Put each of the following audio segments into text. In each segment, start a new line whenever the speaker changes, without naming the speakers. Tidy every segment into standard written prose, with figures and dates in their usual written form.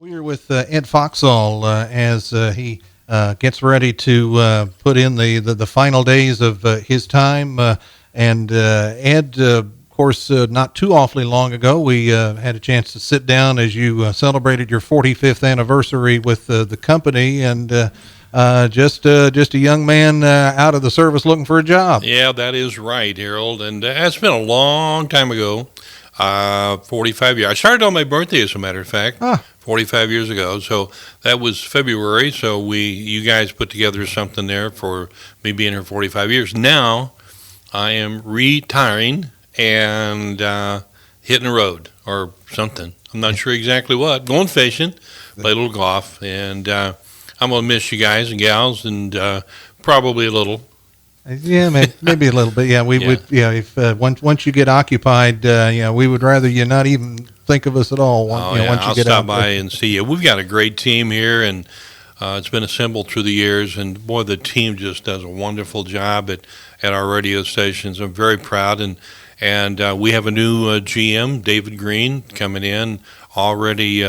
We're with Ed Foxall as he gets ready to put in the final days of his time. And Ed, of course, not too awfully long ago, we had a chance to sit down as you celebrated your 45th anniversary with the company, and just a young man out of the service looking for a job.
Yeah, that is right, Harold. And it's been a long time ago. 45 years. I started on my birthday, as a matter of fact, 45 years ago. So that was February. So you guys put together something there for me being here 45 years. Now I am retiring and hitting the road or something. I'm not sure exactly what. Going fishing, play a little golf, and I'm gonna miss you guys and gals, and probably a little.
Yeah, maybe a little bit. Yeah, we would. Yeah, if once you get occupied, we would rather you not even think of us at all. Once you
I'll
get
stop by and see you. We've got a great team here, and it's been assembled through the years. And boy, the team just does a wonderful job at our radio stations. I'm very proud, and we have a new GM, David Green, coming in already,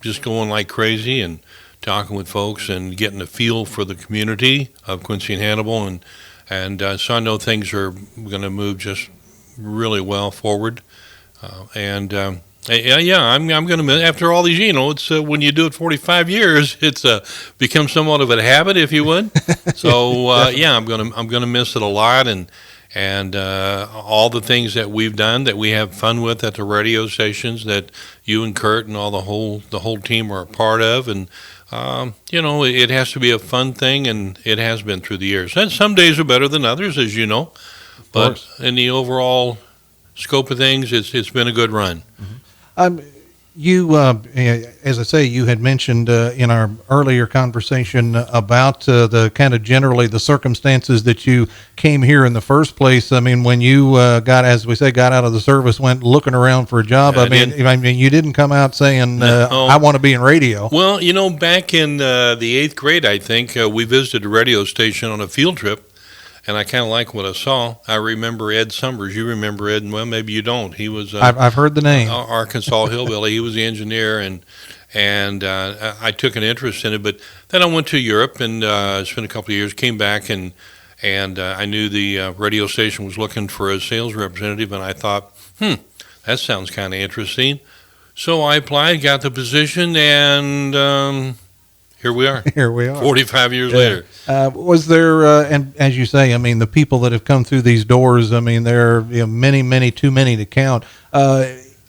just going like crazy and talking with folks and getting a feel for the community of Quincy and Hannibal, and so I know things are going to move just really well forward. I'm going to, after all these, it's when you do it 45 years, it's become somewhat of a habit, if you would. So I'm going to miss it a lot, and all the things that we've done that we have fun with at the radio stations that you and Kurt and all the whole team are a part of, and it has to be a fun thing, and it has been through the years. And some days are better than others, as you know, but in the overall scope of things, it's been a good run.
Mm-hmm. As I say, you had mentioned in our earlier conversation about the kind of generally the circumstances that you came here in the first place. I mean, when you got out of the service, went looking around for a job. I mean, you didn't come out saying, I want to be in radio.
Well, back in the 8th grade, I think, we visited a radio station on a field trip, and I kind of like what I saw. I remember Ed Summers. You remember Ed? Well, maybe you don't. He was
I've heard the name.
Arkansas hillbilly. He was the engineer, and I took an interest in it. But then I went to Europe and spent a couple of years. Came back and I knew the radio station was looking for a sales representative, and I thought, that sounds kind of interesting. So I applied, got the position, and here we are. 45 years later.
Was there, and as you say, I mean, the people that have come through these doors, I mean, there are many, too many to count.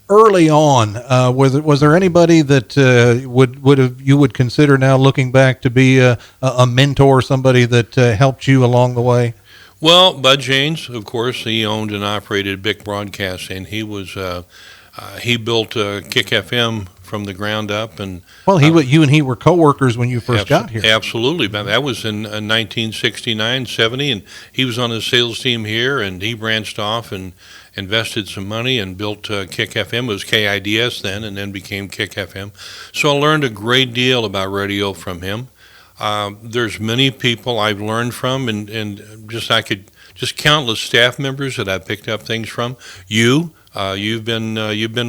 Early on, was there anybody that you would consider now looking back to be a mentor, somebody that helped you along the way?
Well, Bud James, of course, he owned and operated Bick Broadcasting. He was he built Kick FM from the ground up, and
you and he were co-workers when you first got here.
Absolutely, that was in 1969, 70, and he was on the sales team here, and he branched off and invested some money and built Kick FM. It was KIDS then, and then became Kick FM. So I learned a great deal about radio from him. There's many people I've learned from, and just countless staff members that I picked up things from. You've been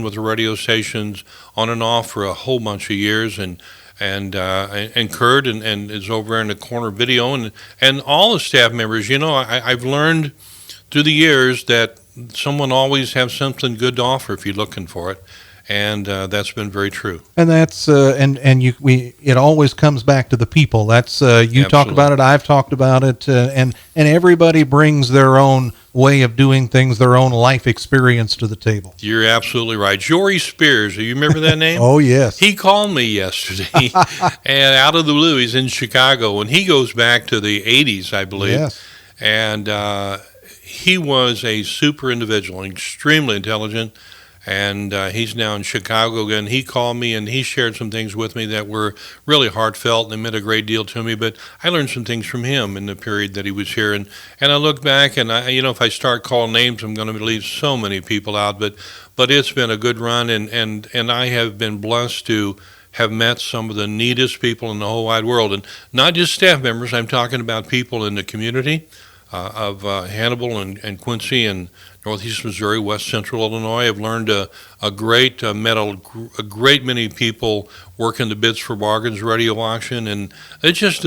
with the radio stations on and off for a whole bunch of years, and Kurt and is over in the corner video, and all the staff members. I've learned through the years that someone always has something good to offer if you're looking for it. And that's been very true.
And that's it always comes back to the people. That's you Absolutely. Talk about it, I've talked about it, and everybody brings their own way of doing things, their own life experience to the table.
You're absolutely right. Jory Spears, do you remember that name?
Oh yes.
He called me yesterday, and out of the blue, he's in Chicago, and he goes back to the '80s, I believe.
Yes.
And he was a super individual, extremely intelligent. And he's now in Chicago again. He called me and he shared some things with me that were really heartfelt and they meant a great deal to me. But I learned some things from him in the period that he was here. And I look back and if I start calling names, I'm going to leave so many people out. But it's been a good run, and I have been blessed to have met some of the neatest people in the whole wide world, and not just staff members. I'm talking about people in the community. Hannibal and Quincy and Northeast Missouri, West Central Illinois. I've learned met a great many people working the Bids for Bargains radio auction, and it's just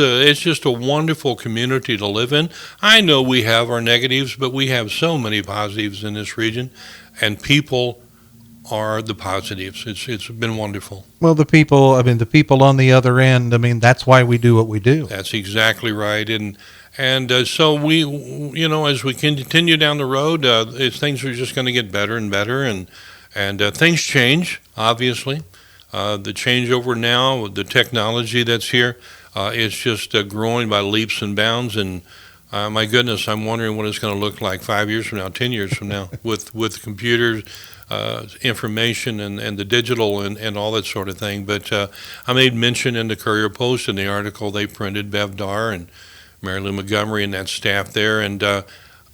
a wonderful community to live in. I know we have our negatives, but we have so many positives in this region, and people are the positives. It's been wonderful.
Well, the people on the other end, that's why we do what we do.
That's exactly right. And so we, as we continue down the road, things are just going to get better and better, and things change, obviously. The changeover now, the technology that's here, is just growing by leaps and bounds, and my goodness, I'm wondering what it's going to look like 5 years from now, 10 years from now, with computers, information, and the digital and all that sort of thing. But I made mention in the Courier Post in the article they printed, Bev Dar and Mary Lou Montgomery and that staff there, and they're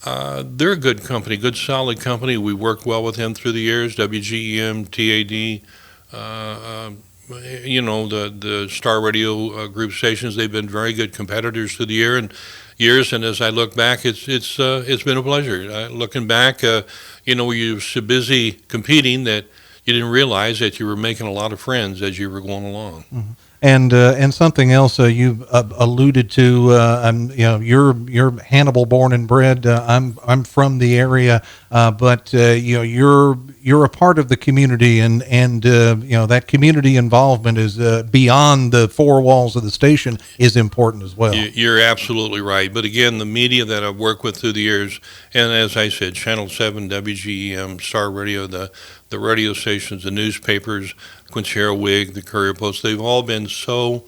a good company, good solid company. We worked well with them through the years. WGEM, TAD, the Star Radio group stations. They've been very good competitors through the years. And as I look back, it's been a pleasure. Looking back, you're so busy competing that you didn't realize that you were making a lot of friends as you were going along.
Mm-hmm. And something else you alluded to, you're Hannibal born and bred. I'm from the area, but you're a part of the community, and that community involvement is beyond the four walls of the station is important as well.
You're absolutely right. But again, the media that I've worked with through the years, and as I said, Channel 7, WGEM, Star Radio, the radio stations, the newspapers, Quincy Whig, the Courier Post, they've all been so,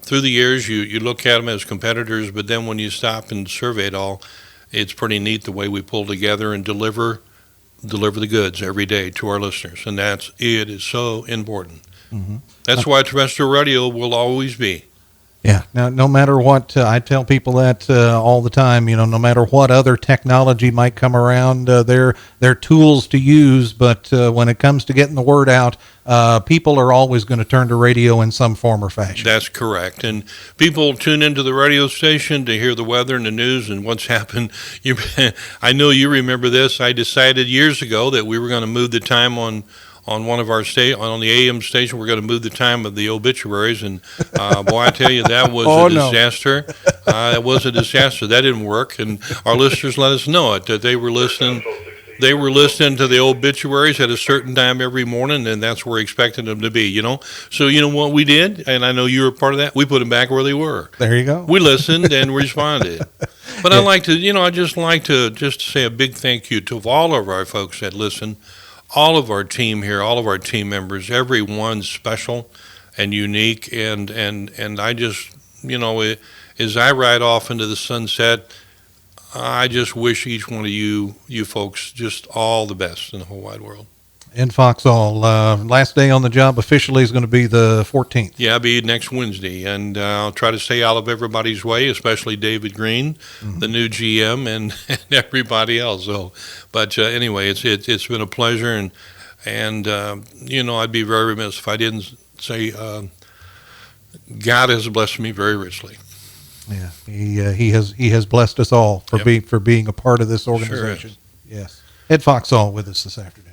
through the years, you look at them as competitors, but then when you stop and survey it all, it's pretty neat the way we pull together and deliver the goods every day to our listeners, and it is so important. Mm-hmm. That's why terrestrial radio will always be.
Yeah. Now, no matter what, I tell people that all the time. No matter what other technology might come around, they're tools to use. But when it comes to getting the word out, people are always going to turn to radio in some form or fashion.
That's correct. And people tune into the radio station to hear the weather and the news and what's happened. I know you remember this. I decided years ago that we were going to move the time on one of our on the AM station. We're going to move the time of the obituaries, and boy, I tell you, that was a disaster. It was a disaster. That didn't work, and our listeners let us know it, that they were listening to the obituaries at a certain time every morning, and that's where we expected them to be, So you know what we did, and I know you were part of that, we put them back where they were.
There you go.
We listened and responded. But I just like to say a big thank you to all of our folks that listen, all of our team here, all of our team members, everyone's special and unique, and I just, as I ride off into the sunset, I just wish each one of you folks just all the best in the whole wide world.
Ed Foxall, last day on the job officially is going to be the 14th.
Yeah, it'll be next Wednesday, and I'll try to stay out of everybody's way, especially David Green, the new GM, and everybody else. So, but anyway, it's been a pleasure, and I'd be very remiss if I didn't say God has blessed me very richly.
Yeah, he has blessed us all for being a part of this organization.
Sure is.
Yes, Ed Foxall with us this afternoon.